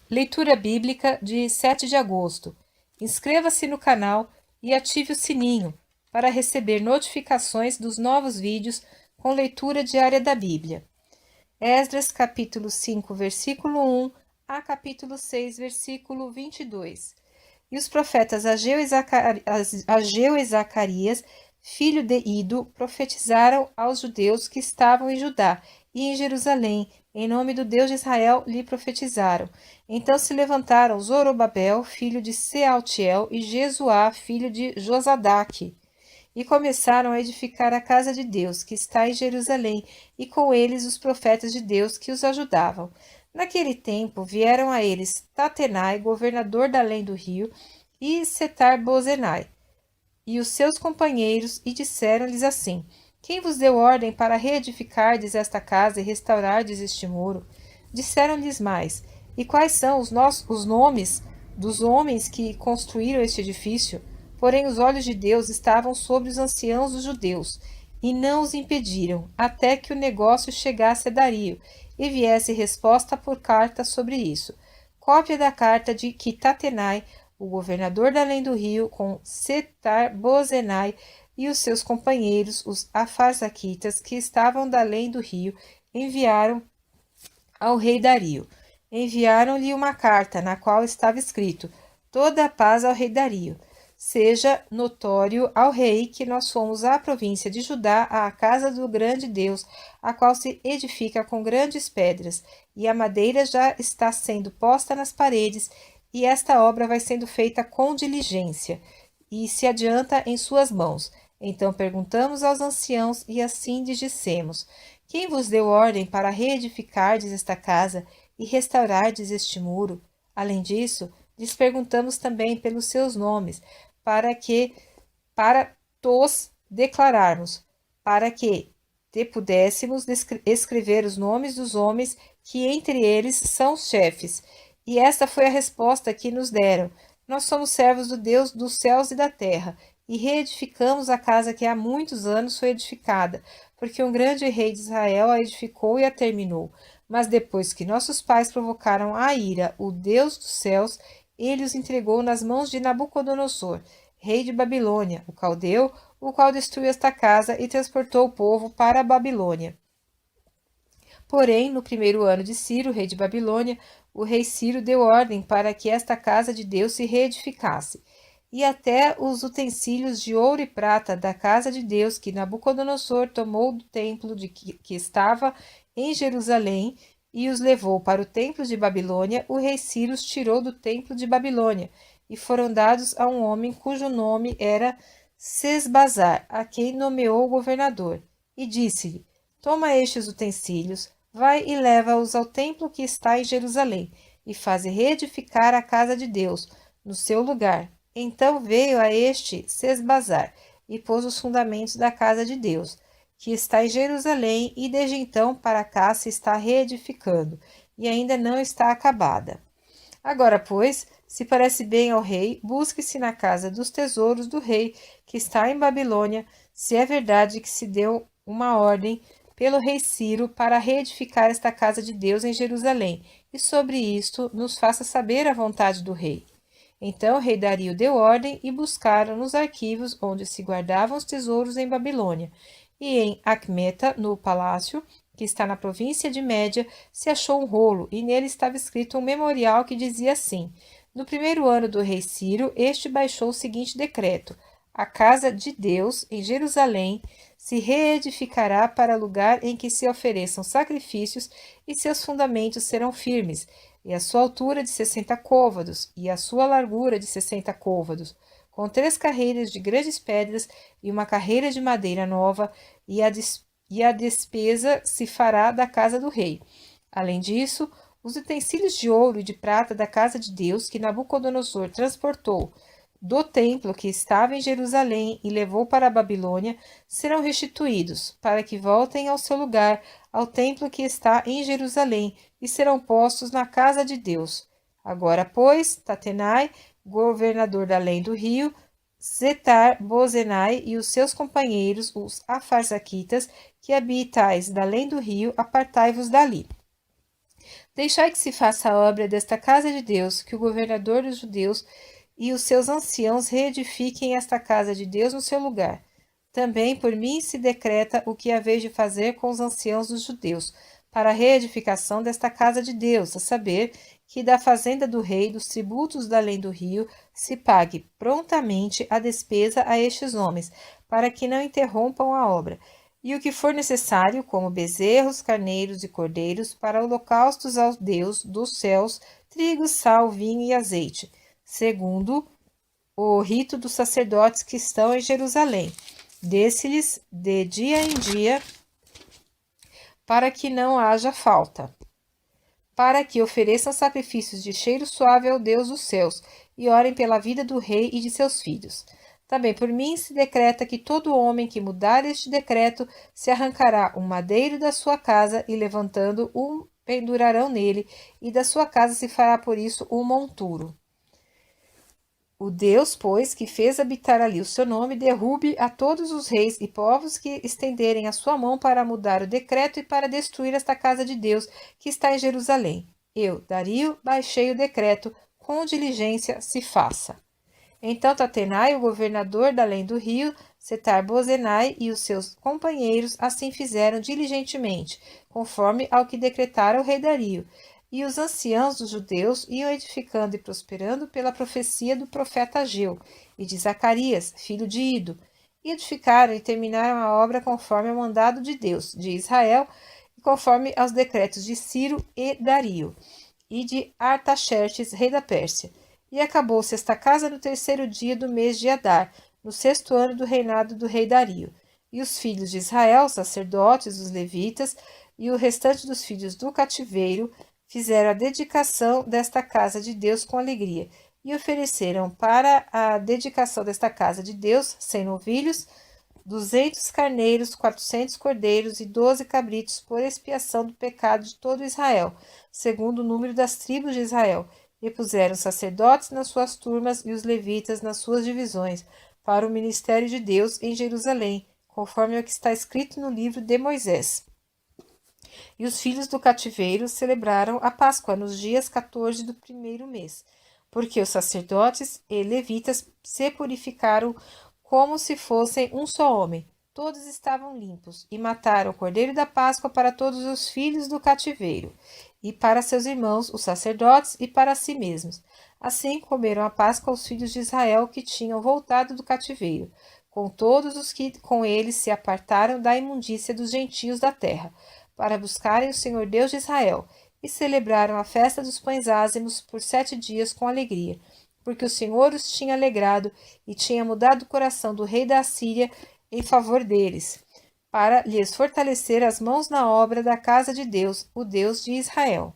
Leitura bíblica de 7 de agosto. Inscreva-se no canal e ative o sininho para receber notificações dos novos vídeos com leitura diária da Bíblia. Esdras capítulo 5, versículo 1 a capítulo 6, versículo 22. E os profetas Ageu e Zacarias, filho de Ido, profetizaram aos judeus que estavam em Judá e em Jerusalém, em nome do Deus de Israel lhe profetizaram. Então se levantaram Zorobabel, filho de Sealtiel, e Jesuá, filho de Josadaque, e começaram a edificar a casa de Deus, que está em Jerusalém, e com eles os profetas de Deus que os ajudavam. Naquele tempo vieram a eles Tatenai, governador da além do rio, e Setar-Bozenai, e os seus companheiros, e disseram-lhes assim: Quem vos deu ordem para reedificardes esta casa e restaurardes este muro? Disseram-lhes mais: E quais são os nomes dos homens que construíram este edifício? Porém os olhos de Deus estavam sobre os anciãos dos judeus, e não os impediram, até que o negócio chegasse a Dario, e viesse resposta por carta sobre isso. Cópia da carta de que Tatenai, o governador da além do rio, com Setar-Bozenai e os seus companheiros, os Afarsaquitas, que estavam da além do rio, enviaram ao rei Dario. Enviaram-lhe uma carta, na qual estava escrito: Toda a paz ao rei Dario. Seja notório ao rei que nós fomos à província de Judá, à casa do grande Deus, a qual se edifica com grandes pedras, e a madeira já está sendo posta nas paredes, e esta obra vai sendo feita com diligência, e se adianta em suas mãos. Então perguntamos aos anciãos, e assim lhes dissemos: Quem vos deu ordem para reedificardes esta casa e restaurardes este muro? Além disso, lhes perguntamos também pelos seus nomes, para tos declararmos, para que te pudéssemos escrever os nomes dos homens que entre eles são os chefes. E esta foi a resposta que nos deram: Nós somos servos do Deus dos céus e da terra, e reedificamos a casa que há muitos anos foi edificada, porque um grande rei de Israel a edificou e a terminou. Mas depois que nossos pais provocaram a ira, o Deus dos céus, ele os entregou nas mãos de Nabucodonosor, rei de Babilônia, o caldeu, o qual destruiu esta casa e transportou o povo para a Babilônia. Porém, no primeiro ano de Ciro, rei de Babilônia, o rei Ciro deu ordem para que esta casa de Deus se reedificasse. E até os utensílios de ouro e prata da casa de Deus que Nabucodonosor tomou do templo que estava em Jerusalém e os levou para o templo de Babilônia, o rei Ciro os tirou do templo de Babilônia e foram dados a um homem cujo nome era Sesbazar, a quem nomeou o governador. E disse-lhe: Toma estes utensílios, vai e leva-os ao templo que está em Jerusalém, e faze reedificar a casa de Deus no seu lugar. Então veio a este Sesbazar e pôs os fundamentos da casa de Deus, que está em Jerusalém, e desde então para cá se está reedificando, e ainda não está acabada. Agora, pois, se parece bem ao rei, busque-se na casa dos tesouros do rei, que está em Babilônia, se é verdade que se deu uma ordem pelo rei Ciro para reedificar esta casa de Deus em Jerusalém, e sobre isto nos faça saber a vontade do rei. Então o rei Dario deu ordem e buscaram nos arquivos onde se guardavam os tesouros em Babilônia, e em Acmeta, no palácio, que está na província de Média, se achou um rolo, e nele estava escrito um memorial que dizia assim: No primeiro ano do rei Ciro, este baixou o seguinte decreto: A casa de Deus, em Jerusalém, se reedificará para lugar em que se ofereçam sacrifícios, e seus fundamentos serão firmes, e a sua altura de 60 côvados, e a sua largura de 60 côvados, com 3 carreiras de grandes pedras e uma carreira de madeira nova, e a despesa se fará da casa do rei. Além disso, os utensílios de ouro e de prata da casa de Deus que Nabucodonosor transportou do templo que estava em Jerusalém e levou para a Babilônia serão restituídos, para que voltem ao seu lugar, ao templo que está em Jerusalém, e serão postos na casa de Deus. Agora, pois, Tatenai, governador da além do rio, Setar-Bozenai e os seus companheiros, os Afarsaquitas, que habitais da além do rio, apartai-vos dali. Deixai que se faça a obra desta casa de Deus, que o governador dos judeus e os seus anciãos reedifiquem esta casa de Deus no seu lugar. Também por mim se decreta o que haveis de fazer com os anciãos dos judeus, para a reedificação desta casa de Deus, a saber, que da fazenda do rei, dos tributos da além do rio, se pague prontamente a despesa a estes homens, para que não interrompam a obra, e o que for necessário, como bezerros, carneiros e cordeiros, para holocaustos ao Deus dos céus, trigo, sal, vinho e azeite, segundo o rito dos sacerdotes que estão em Jerusalém. Desse-lhes de dia em dia, para que não haja falta, para que ofereçam sacrifícios de cheiro suave ao Deus dos céus, e orem pela vida do rei e de seus filhos. Também por mim se decreta que todo homem que mudar este decreto se arrancará um madeiro da sua casa e, levantando-o, pendurarão nele, e da sua casa se fará por isso um monturo. O Deus, pois, que fez habitar ali o seu nome, derrube a todos os reis e povos que estenderem a sua mão para mudar o decreto e para destruir esta casa de Deus que está em Jerusalém. Eu, Dario, baixei o decreto, com diligência se faça. Então Tatenai, o governador da além do rio, Setar-Bozenai e os seus companheiros assim fizeram diligentemente, conforme ao que decretara o rei Dario. E os anciãos dos judeus iam edificando e prosperando pela profecia do profeta Ageu e de Zacarias, filho de Ido. E edificaram e terminaram a obra conforme ao mandado de Deus, de Israel, e conforme aos decretos de Ciro e Dario, e de Artaxerxes, rei da Pérsia. E acabou-se esta casa no 3º dia do mês de Adar, no 6º ano do reinado do rei Dario. E os filhos de Israel, os sacerdotes, os levitas, e o restante dos filhos do cativeiro, fizeram a dedicação desta casa de Deus com alegria, e ofereceram para a dedicação desta casa de Deus 100 novilhos, 200 carneiros, 400 cordeiros e 12 cabritos por expiação do pecado de todo Israel, segundo o número das tribos de Israel, e puseram os sacerdotes nas suas turmas e os levitas nas suas divisões, para o ministério de Deus em Jerusalém, conforme ao que está escrito no livro de Moisés. E os filhos do cativeiro celebraram a Páscoa nos dias 14 do 1º mês, porque os sacerdotes e levitas se purificaram como se fossem um só homem. Todos estavam limpos, e mataram o cordeiro da Páscoa para todos os filhos do cativeiro, e para seus irmãos, os sacerdotes, e para si mesmos. Assim comeram a Páscoa os filhos de Israel que tinham voltado do cativeiro, com todos os que com eles se apartaram da imundícia dos gentios da terra, para buscarem o Senhor Deus de Israel, e celebraram a festa dos pães ázimos por 7 dias com alegria, porque o Senhor os tinha alegrado e tinha mudado o coração do rei da Assíria em favor deles, para lhes fortalecer as mãos na obra da casa de Deus, o Deus de Israel.